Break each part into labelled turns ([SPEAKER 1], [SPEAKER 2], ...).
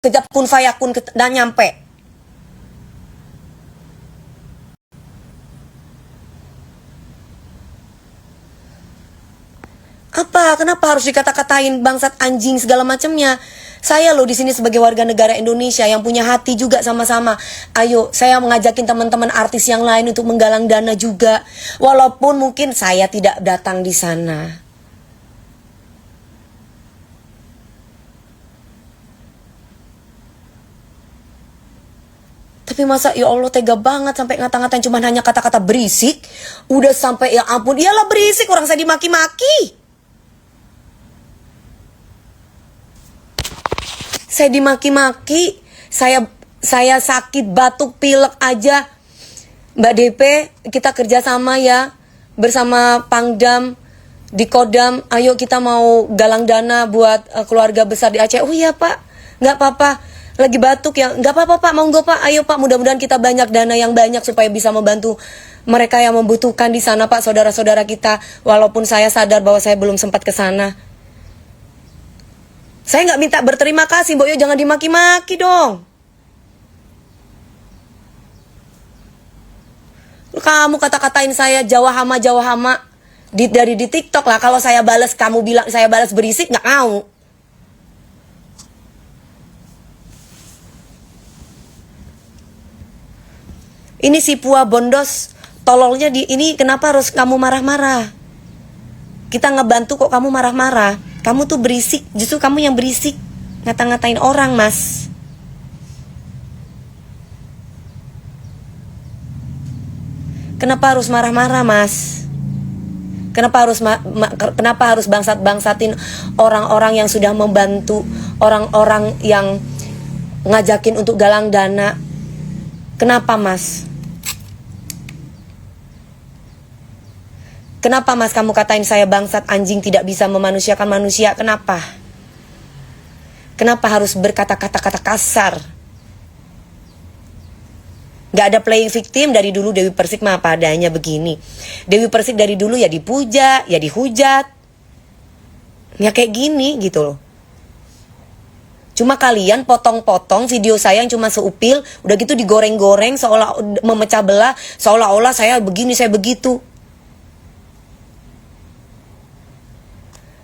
[SPEAKER 1] kejap kun fayakun dan nyampe. Apa? Kenapa harus dikata-katain bangsat anjing segala macamnya? Saya loh di sini sebagai warga negara Indonesia yang punya hati juga sama-sama. Ayo, saya mengajakin teman-teman artis yang lain untuk menggalang dana juga. Walaupun mungkin saya tidak datang di sana. Tapi masa ya Allah tega banget sampai ngata-ngatain cuman hanya kata-kata berisik. Udah sampai ya ampun, iyalah berisik, orang saya dimaki-maki. Saya dimaki-maki, saya sakit batuk pilek aja. Mbak DP, kita kerjasama ya bersama Pangdam di Kodam. Ayo kita mau galang dana buat keluarga besar di Aceh. Oh iya Pak, nggak apa-apa. Lagi batuk ya, nggak apa-apa Pak, monggo Pak. Ayo Pak, mudah-mudahan kita banyak dana yang banyak supaya bisa membantu mereka yang membutuhkan di sana Pak, saudara-saudara kita. Walaupun saya sadar bahwa saya belum sempat ke sana. Saya nggak minta berterima kasih, Mbok Yo, jangan dimaki-maki dong. Kamu kata-katain saya Jawa hama dari di TikTok lah. Kalau saya balas, kamu bilang saya balas berisik, nggak mau. Ini si Pua Bondos, tololnya di ini, kenapa harus kamu marah-marah? Kita ngebantu kok kamu marah-marah. Kamu tuh berisik, justru kamu yang berisik. Ngata-ngatain orang, Mas. Kenapa harus marah-marah, Mas? Kenapa harus bangsat-bangsatin orang-orang yang sudah membantu, orang-orang yang ngajakin untuk galang dana? Kenapa, Mas? Kenapa Mas kamu katain saya bangsat anjing tidak bisa memanusiakan manusia? Kenapa? Kenapa harus berkata-kata kasar? Gak ada playing victim dari dulu. Dewi Persik mah apa adanya begini. Dewi Persik dari dulu ya dipuja, ya dihujat. Ya kayak gini gitu loh. Cuma kalian potong-potong video saya yang cuma seupil, udah gitu digoreng-goreng seolah memecah belah, seolah-olah saya begini, saya begitu.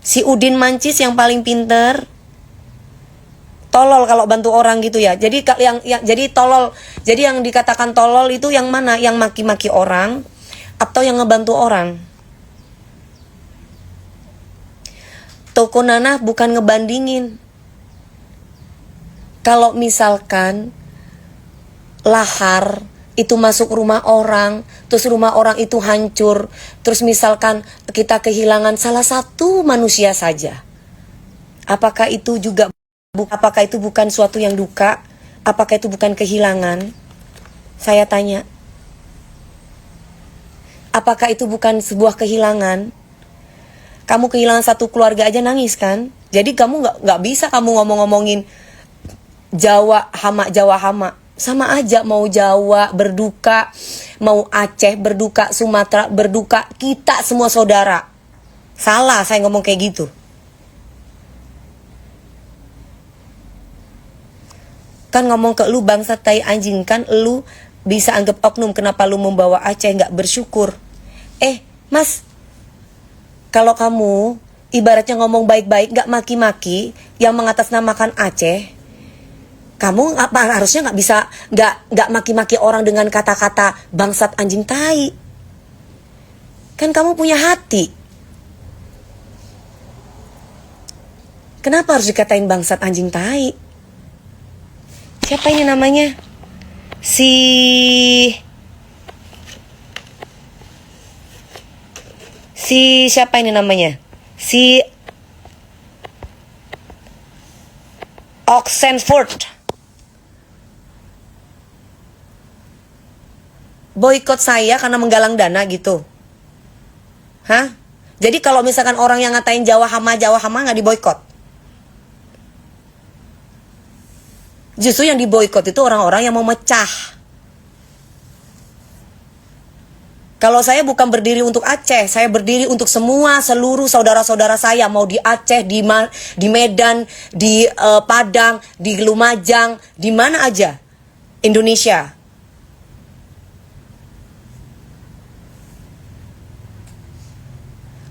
[SPEAKER 1] Si Udin Mancis yang paling pinter. Tolol kalau bantu orang gitu ya. Jadi jadi tolol. Jadi yang dikatakan tolol itu yang mana? Yang maki-maki orang atau yang ngebantu orang? Toko Nanah bukan ngebandingin. Kalau misalkan lahar itu masuk rumah orang, terus rumah orang itu hancur, terus misalkan kita kehilangan salah satu manusia saja, apakah itu bukan suatu yang duka? Apakah itu bukan kehilangan? Saya tanya, apakah itu bukan sebuah kehilangan? Kamu kehilangan satu keluarga aja nangis kan? Jadi kamu nggak bisa kamu ngomongin Jawa hama. Sama aja, mau Jawa berduka, mau Aceh berduka, Sumatera berduka, kita semua saudara. Salah saya ngomong kayak gitu. Kan ngomong ke lu bangsa tai anjing, kan lu bisa anggap oknum, kenapa lu membawa Aceh nggak bersyukur? Mas, kalau kamu ibaratnya ngomong baik-baik, nggak maki-maki, yang mengatasnamakan Aceh, kamu harusnya nggak bisa nggak maki-maki orang dengan kata-kata bangsat anjing tai. Kan kamu punya hati. Kenapa harus dikatain bangsat anjing tai? Siapa ini namanya? Si siapa ini namanya? Si Oxenford. Boykot saya karena menggalang dana gitu. Hah? Jadi kalau misalkan orang yang ngatain Jawa hama nggak diboykot. Justru yang diboykot itu orang-orang yang mau mecah. Kalau saya bukan berdiri untuk Aceh, saya berdiri untuk seluruh saudara-saudara saya, mau di Aceh, di Medan, di Padang, di Lumajang, di mana aja Indonesia.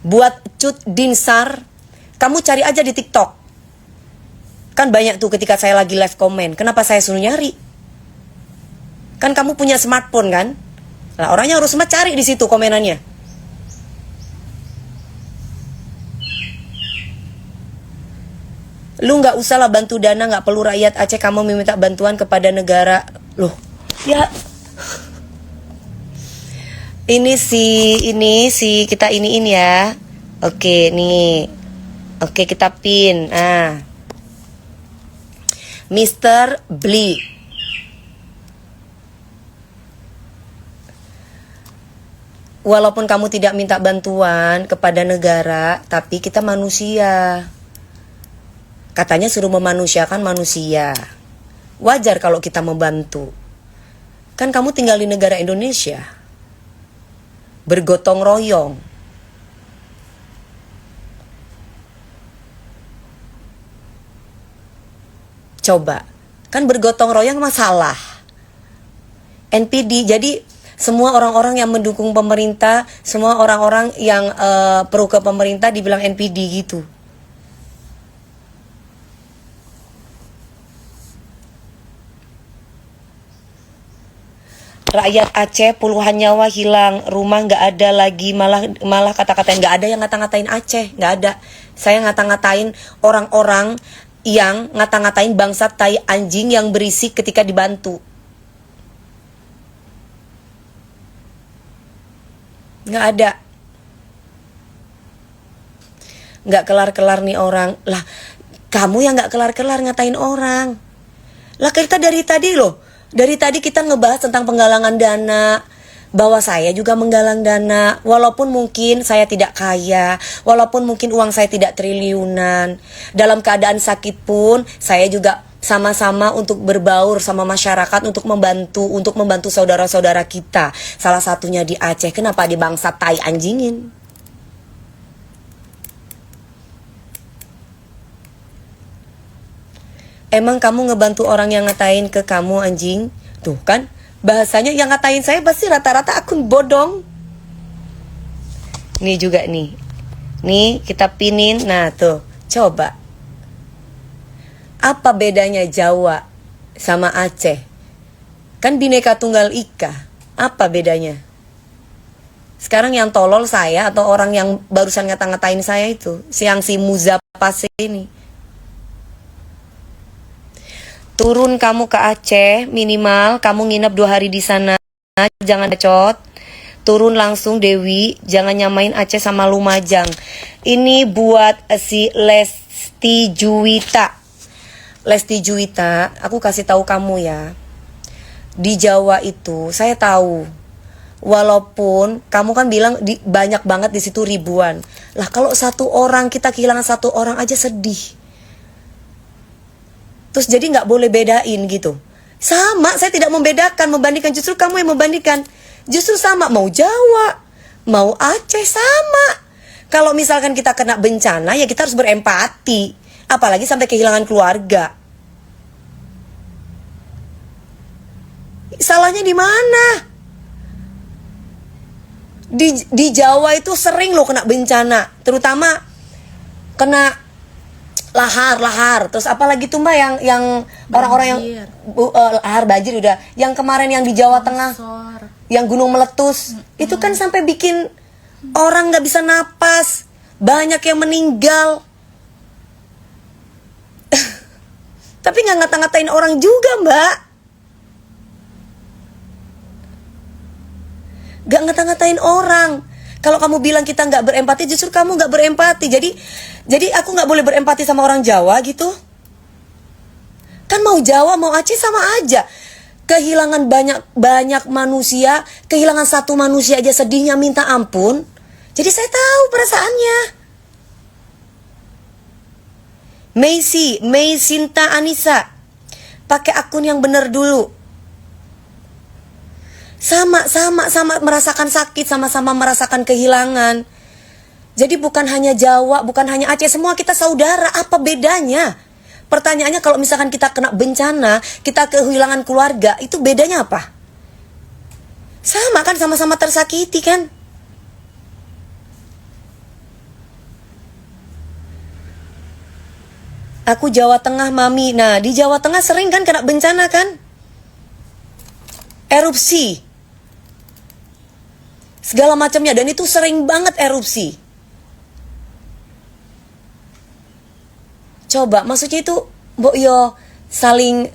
[SPEAKER 1] Buat Cut Dinsar, kamu cari aja di TikTok. Kan banyak tuh ketika saya lagi live komen. Kenapa saya suruh nyari? Kan kamu punya smartphone kan? Nah, orangnya harus sempat cari di situ komenannya. Lu nggak usah lah bantu Dana, nggak perlu rakyat Aceh kamu meminta bantuan kepada negara. Loh, ya. Ini si kita iniin ya. Oke, nih. Oke, kita pin. Mr. Bli. Walaupun kamu tidak minta bantuan kepada negara, tapi kita manusia. Katanya suruh memanusiakan manusia. Wajar kalau kita membantu. Kan kamu tinggal di negara Indonesia. Bergotong royong. Coba, kan bergotong royong masalah. NPD, jadi semua orang-orang yang mendukung pemerintah, semua orang-orang yang pro ke pemerintah dibilang NPD gitu. Rakyat Aceh puluhan nyawa hilang, rumah nggak ada lagi, malah kata-katain, nggak ada yang ngata-ngatain Aceh, nggak ada. Saya ngata-ngatain orang-orang yang ngata-ngatain bangsa tai anjing yang berisik ketika dibantu. Nggak ada. Nggak kelar-kelar nih orang. Lah, kamu yang nggak kelar-kelar ngatain orang. Lah, kita dari tadi loh. Dari tadi kita ngebahas tentang penggalangan dana, bahwa saya juga menggalang dana, walaupun mungkin saya tidak kaya, walaupun mungkin uang saya tidak triliunan. Dalam keadaan sakit pun, saya juga sama-sama untuk berbaur sama masyarakat untuk membantu saudara-saudara kita. Salah satunya di Aceh. Kenapa di bangsa tai anjingin? Emang kamu ngebantu orang yang ngatain ke kamu anjing? Tuh kan, bahasanya yang ngatain saya pasti rata-rata akun bodong. Nih juga nih. Nih kita pinin. Nah tuh, coba. Apa bedanya Jawa sama Aceh? Kan Bhinneka Tunggal Ika. Apa bedanya? Sekarang yang tolol saya atau orang yang barusan ngata-ngatain saya itu, si Muzapase ini. Turun kamu ke Aceh, minimal kamu nginep 2 hari di sana, jangan bacot. Turun langsung Dewi, jangan nyamain Aceh sama Lumajang. Ini buat si Lesti Juwita. Lesti Juwita, aku kasih tahu kamu ya. Di Jawa itu saya tahu. Walaupun kamu kan bilang banyak banget di situ ribuan. Lah kalau satu orang, kita kehilangan satu orang aja sedih. Terus jadi nggak boleh bedain gitu. Sama, saya tidak membedakan, membandingkan. Justru kamu yang membandingkan. Justru sama, mau Jawa, mau Aceh sama. Kalau misalkan kita kena bencana, ya kita harus berempati. Apalagi sampai kehilangan keluarga. Salahnya di mana? Di Jawa itu sering loh kena bencana. Terutama kena lahar, terus apalagi tuh mbak yang orang-orang yang lahar banjir udah, yang kemarin yang di Jawa Tengah, yang gunung meletus, itu kan sampai bikin orang nggak bisa napas, banyak yang meninggal. Tapi nggak ngata-ngatain orang juga mbak, nggak ngata-ngatain orang. Kalau kamu bilang kita nggak berempati, justru kamu nggak berempati. Jadi aku nggak boleh berempati sama orang Jawa gitu. Kan mau Jawa mau Aceh sama aja. Kehilangan banyak manusia, kehilangan satu manusia aja sedihnya minta ampun. Jadi saya tahu perasaannya. Mei Sinta Anissa, pakai akun yang bener dulu. Sama merasakan sakit, sama-sama merasakan kehilangan. Jadi bukan hanya Jawa, bukan hanya Aceh, semua kita saudara. Apa bedanya? Pertanyaannya, kalau misalkan kita kena bencana, kita kehilangan keluarga, itu bedanya apa? Sama kan, sama-sama tersakiti kan? Aku Jawa Tengah, Mami. Nah, di Jawa Tengah sering kan kena bencana kan? Erupsi. Segala macamnya, dan itu sering banget erupsi. Coba, maksudnya itu Mbok Yo saling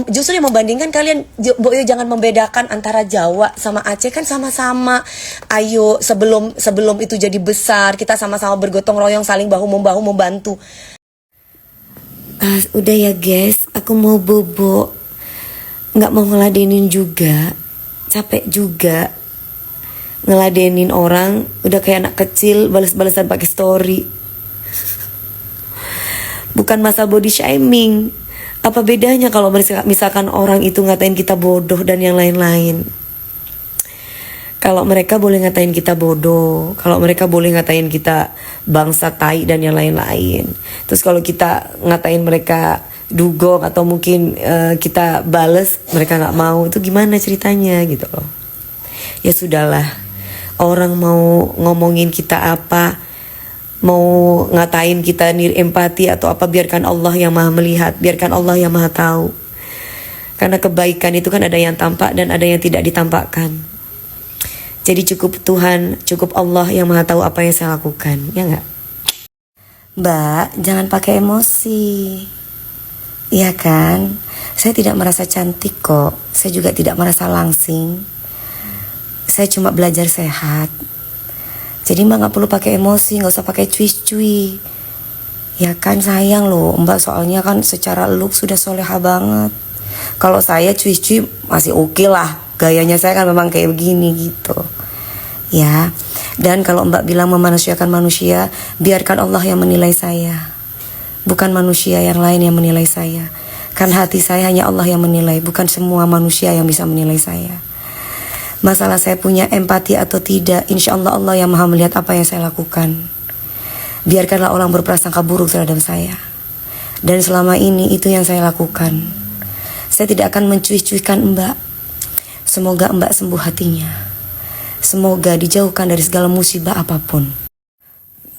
[SPEAKER 1] justru yang membandingkan kalian, Mbok Yo jangan membedakan antara Jawa sama Aceh, kan sama-sama. Ayo, sebelum itu jadi besar, kita sama-sama bergotong royong, saling bahu-membahu membantu. Udah ya guys, aku mau bobo. Nggak mau ngeladenin juga, capek juga ngeladenin orang. Udah kayak anak kecil balas-balasan pakai story. Bukan masa body shaming. Apa bedanya kalau misalkan orang itu ngatain kita bodoh dan yang lain-lain? Kalau mereka boleh ngatain kita bodoh, kalau mereka boleh ngatain kita bangsa tai dan yang lain-lain. Terus kalau kita ngatain mereka dugong atau mungkin kita bales, mereka nggak mau, itu gimana ceritanya gitu loh. Ya sudahlah, orang mau ngomongin kita apa, mau ngatain kita nir empati atau apa, biarkan Allah yang maha melihat, biarkan Allah yang maha tahu. Karena kebaikan itu kan ada yang tampak dan ada yang tidak ditampakkan. Jadi cukup Tuhan, cukup Allah yang maha tahu apa yang saya lakukan, ya nggak? Mbak, jangan pakai emosi. Iya kan? Saya tidak merasa cantik kok. Saya juga tidak merasa langsing. Saya cuma belajar sehat. Jadi Mbak gak perlu pakai emosi, gak usah pakai cuy-cuy. Ya kan, sayang loh Mbak, soalnya kan secara look sudah soleha banget. Kalau saya cuy-cuy masih oke lah. Gayanya saya kan memang kayak begini gitu. Ya. Dan kalau Mbak bilang memanusiakan manusia, biarkan Allah yang menilai saya. Bukan manusia yang lain yang menilai saya. Kan hati saya hanya Allah yang menilai, bukan semua manusia yang bisa menilai saya. Masalah saya punya empati atau tidak, insya Allah Allah yang maha melihat apa yang saya lakukan. Biarkanlah orang berprasangka buruk terhadap saya. Dan selama ini itu yang saya lakukan. Saya tidak akan mencuih-cuihkan Mbak. Semoga Mbak sembuh hatinya. Semoga dijauhkan dari segala musibah apapun.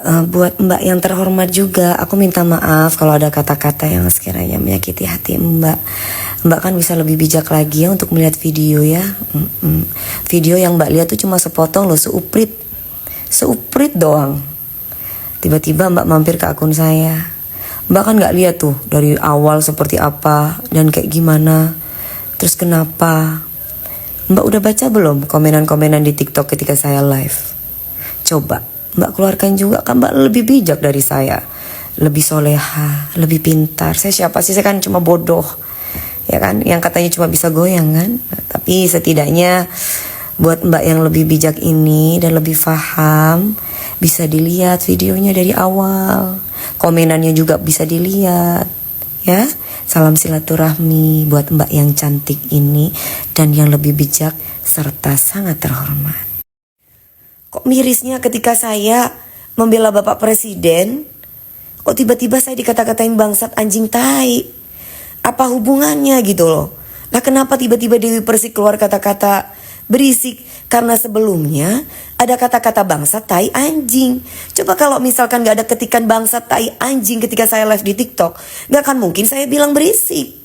[SPEAKER 1] Buat Mbak yang terhormat juga, aku minta maaf kalau ada kata-kata yang sekiranya menyakiti hati Mbak. Mbak kan bisa lebih bijak lagi ya untuk melihat video ya. Video yang Mbak lihat tuh cuma sepotong loh, seuprit doang. Tiba-tiba Mbak mampir ke akun saya. Mbak kan gak lihat tuh dari awal seperti apa dan kayak gimana, terus kenapa. Mbak udah baca belum komenan-komenan di TikTok ketika saya live? Coba Mbak keluarkan juga, kan Mbak lebih bijak dari saya, lebih soleha, lebih pintar. Saya siapa sih? Saya kan cuma bodoh, ya kan? Yang katanya cuma bisa goyang kan? Nah, tapi setidaknya buat Mbak yang lebih bijak ini dan lebih paham, bisa dilihat videonya dari awal, komenannya juga bisa dilihat, ya. Salam silaturahmi buat Mbak yang cantik ini dan yang lebih bijak serta sangat terhormat. Kok mirisnya ketika saya membela Bapak Presiden, kok tiba-tiba saya dikata-katain bangsat, anjing, tai? Apa hubungannya gitu loh? Nah, kenapa tiba-tiba Dewi Persik keluar kata-kata berisik? Karena sebelumnya ada kata-kata bangsat, tai, anjing. Coba kalau misalkan gak ada ketikan bangsat, tai, anjing ketika saya live di TikTok, gak akan mungkin saya bilang berisik.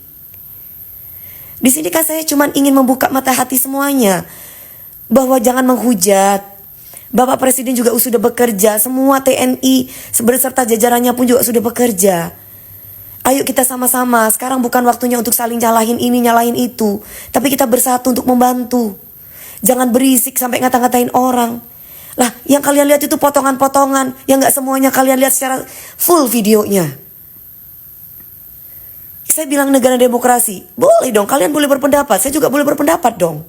[SPEAKER 1] Di sini kan saya cuma ingin membuka mata hati semuanya, bahwa jangan menghujat. Bapak Presiden juga sudah bekerja, semua TNI beserta jajarannya pun juga sudah bekerja. Ayo kita sama-sama, sekarang bukan waktunya untuk saling nyalahin ini, nyalahin itu, tapi kita bersatu untuk membantu. Jangan berisik sampai ngata-ngatain orang. Lah, yang kalian lihat itu potongan-potongan, yang gak semuanya kalian lihat secara full videonya. Saya bilang negara demokrasi, boleh dong, kalian boleh berpendapat, saya juga boleh berpendapat dong.